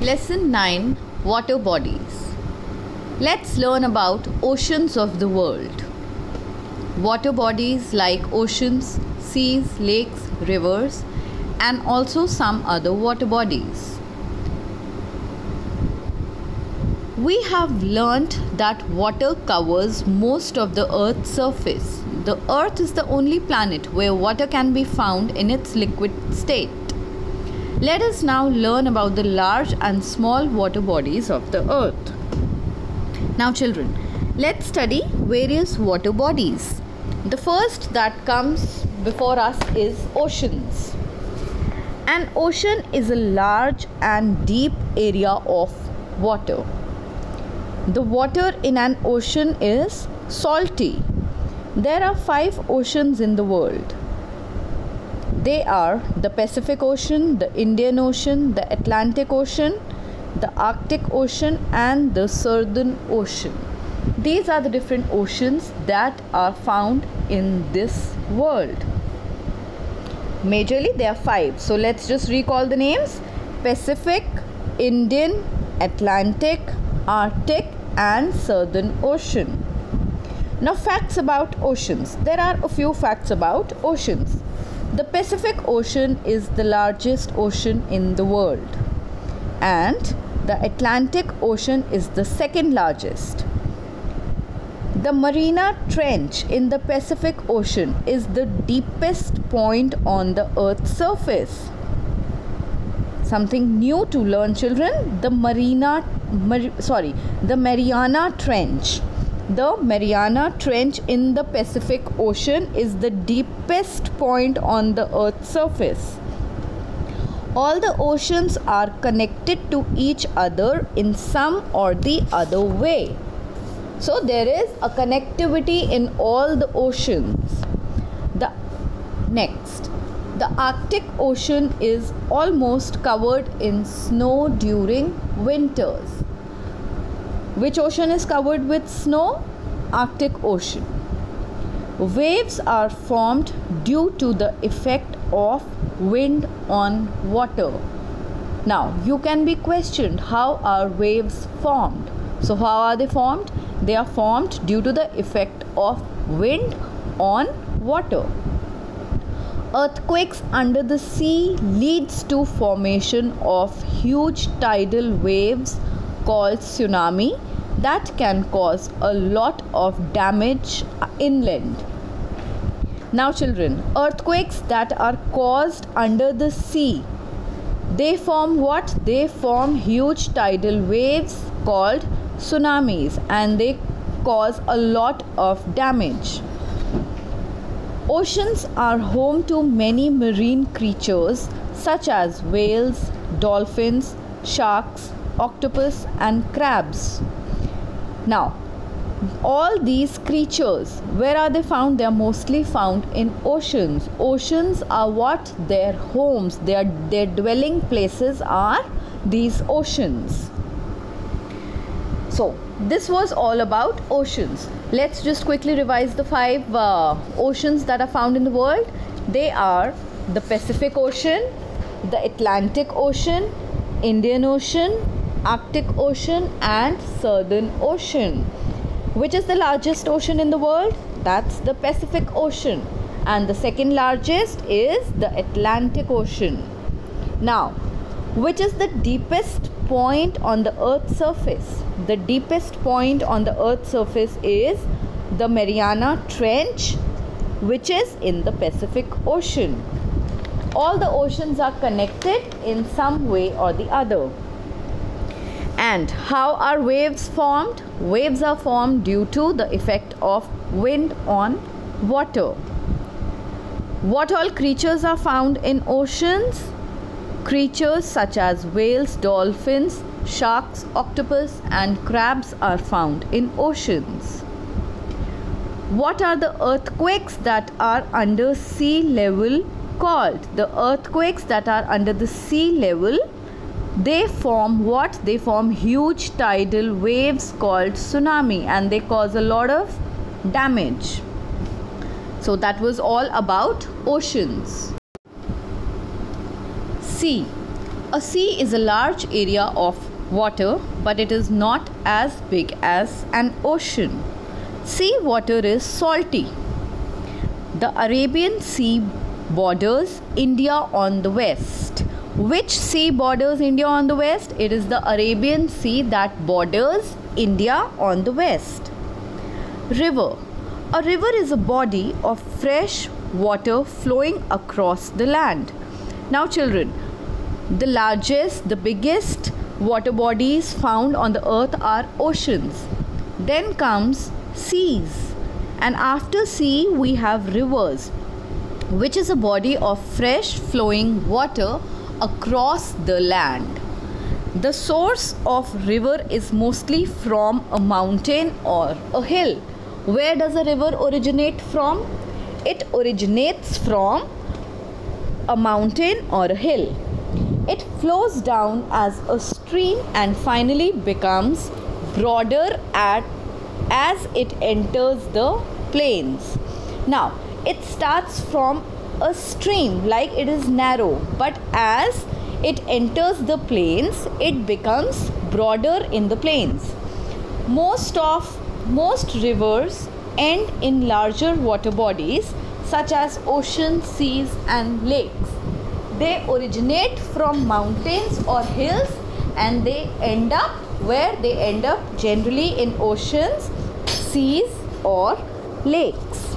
Lesson 9, Water Bodies. Let's learn about oceans of the world. Water bodies like oceans, seas, lakes, rivers, and also some other water bodies. We have learnt that water covers most of the Earth's surface. The Earth is the only planet where water can be found in its liquid state. Let us now learn about the large and small water bodies of the Earth. Now children, let's study various water bodies. The first that comes before us is oceans. An ocean is a large and deep area of water. The water in an ocean is salty. There are 5 oceans in the world. They are the Pacific Ocean, the Indian Ocean, the Atlantic Ocean, the Arctic Ocean, and the Southern Ocean. These are the different oceans that are found in this world. Majorly, there are 5. So let's just recall the names: Pacific, Indian, Atlantic, Arctic, and Southern Ocean. Now, facts about oceans. There are a few facts about oceans. The Pacific Ocean is the largest ocean in the world, and the Atlantic Ocean is the second largest. The Mariana Trench in the Pacific Ocean is the deepest point on the Earth's surface. Something new to learn, children. The Mariana Trench. The Mariana Trench in the Pacific Ocean is the deepest point on the Earth's surface. All the oceans are connected to each other in some or the other way. So there is a connectivity in all the oceans. The Arctic Ocean is almost covered in snow during winters. Which ocean is covered with snow? Arctic Ocean. Waves are formed due to the effect of wind on water. Now, you can be questioned, how are waves formed? So, how are they formed? They are formed due to the effect of wind on water. Earthquakes under the sea leads to formation of huge tidal waves called tsunami that can cause a lot of damage inland. Now children, earthquakes that are caused under the sea, they form what? They form huge tidal waves called tsunamis, and they cause a lot of damage. Oceans are home to many marine creatures such as whales, dolphins, sharks, octopus, and crabs. Now, all these creatures, where are they found? They are mostly found in oceans. Oceans are what? Their homes, their dwelling places are these oceans. So, this was all about oceans. Let's just quickly revise the 5 oceans that are found in the world. They are the Pacific Ocean, the Atlantic Ocean, Indian Ocean, Arctic Ocean, and Southern Ocean. Which is the largest ocean in the world? That's the Pacific Ocean. And the second largest is the Atlantic Ocean. Now, which is the deepest point on the Earth's surface? The deepest point on the Earth's surface is the Mariana Trench, which is in the Pacific Ocean. All the oceans are connected in some way or the other. And how are waves formed? Waves are formed due to the effect of wind on water. What all creatures are found in oceans? Creatures such as whales, dolphins, sharks, octopus, and crabs are found in oceans. What are the earthquakes that are under sea level called? The earthquakes that are under the sea level, they form what? They form huge tidal waves called tsunami, and they cause a lot of damage. So that was all about oceans. Sea. A sea is a large area of water, but it is not as big as an ocean. Sea water is salty. The Arabian Sea borders India on the west. Which sea borders India on the west? It is the Arabian Sea that borders India on the west. River. A river is a body of fresh water flowing across the land. Now children, the largest, the biggest water bodies found on the earth are oceans. Then comes seas. And after sea we have rivers, which is a body of fresh flowing water across the land. The source of river is mostly from a mountain or a hill. Where does a river originate from? It originates from a mountain or a hill. It flows down as a stream and finally becomes broader as it enters the plains. Now, it starts from a stream like it is narrow, but as it enters the plains, it becomes broader in the plains. Most rivers end in larger water bodies such as oceans, seas and lakes. They originate from mountains or hills and they end up where they end up generally in oceans, seas or lakes.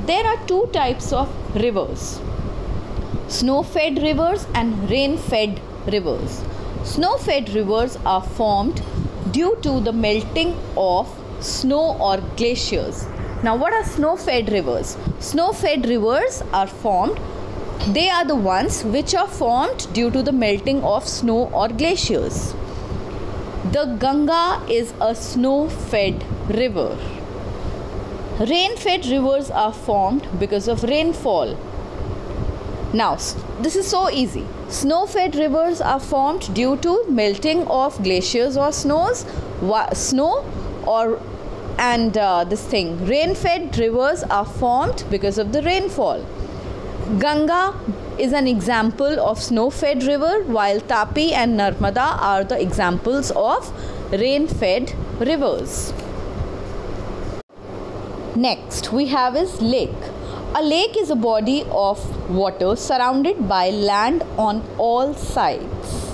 There are two types of rivers: snow-fed rivers and rain-fed rivers. Snow-fed rivers are formed due to the melting of snow or glaciers. Now, what are snow-fed rivers? Snow-fed rivers are formed. They are the ones which are formed due to the melting of snow or glaciers. The Ganga is a snow-fed river. Rain-fed rivers are formed because of rainfall. Now, this is so easy. Snow-fed rivers are formed due to melting of glaciers or Rain-fed rivers are formed because of the rainfall. Ganga is an example of snow-fed river, while Tapi and Narmada are the examples of rain-fed rivers. Next we have is lake. A lake is a body of water surrounded by land on all sides.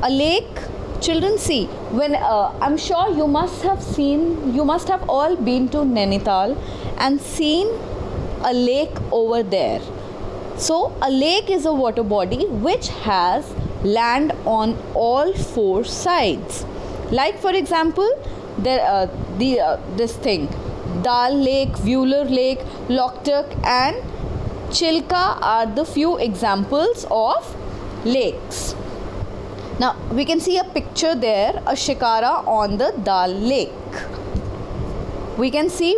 A lake, children, see, when I'm sure you must have all been to Nainital and seen a lake over there. So a lake is a water body which has land on all four sides. Like for example, Dal Lake, Veuler Lake, Loktak and Chilka are the few examples of lakes. Now we can see a picture there, a shikara on the Dal Lake. We can see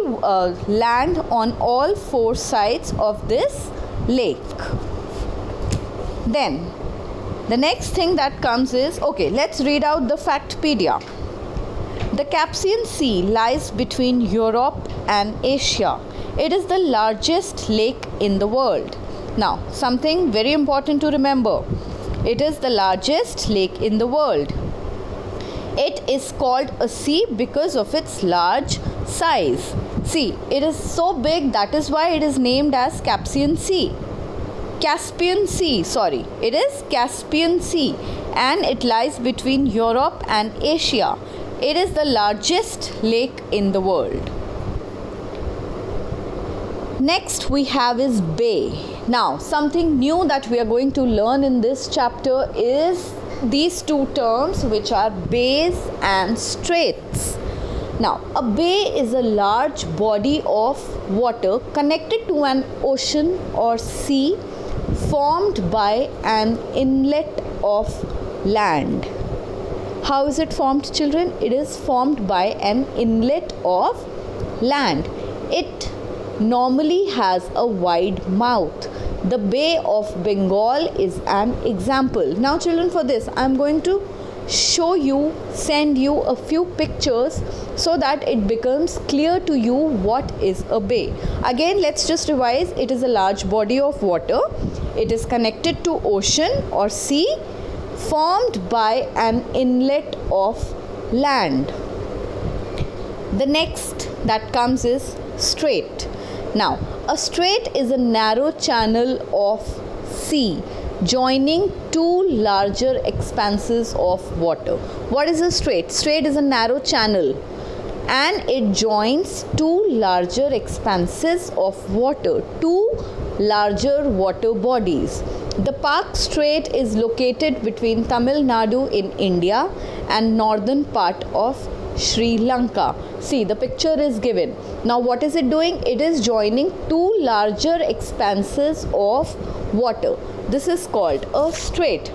land on all four sides of this lake. Then the next thing that comes is, let's read out the Factpedia. The Caspian Sea lies between Europe and Asia. It is the largest lake in the world. Now, something very important to remember. It is the largest lake in the world. It is called a sea because of its large size. See, it is so big, that is why it is named as Caspian Sea. It is Caspian Sea and it lies between Europe and Asia. It is the largest lake in the world. Next we have is bay. Now, something new that we are going to learn in this chapter is these two terms, which are bays and straits. Now, a bay is a large body of water connected to an ocean or sea formed by an inlet of land. How is it formed, children? It is formed by an inlet of land. It normally has a wide mouth. The Bay of Bengal is an example. Now children, for this I am going to send you a few pictures so that it becomes clear to you what is a bay. Again, let's just revise. It is a large body of water. It is connected to ocean or sea formed by an inlet of land. The next that comes is strait. Now, a strait is a narrow channel of sea joining two larger expanses of water. What is a strait? Strait is a narrow channel and it joins two larger expanses of water, two larger water bodies. The Palk Strait is located between Tamil Nadu in India and northern part of Sri Lanka. See, the picture is given. Now, what is it doing? It is joining two larger expanses of water. This is called a strait.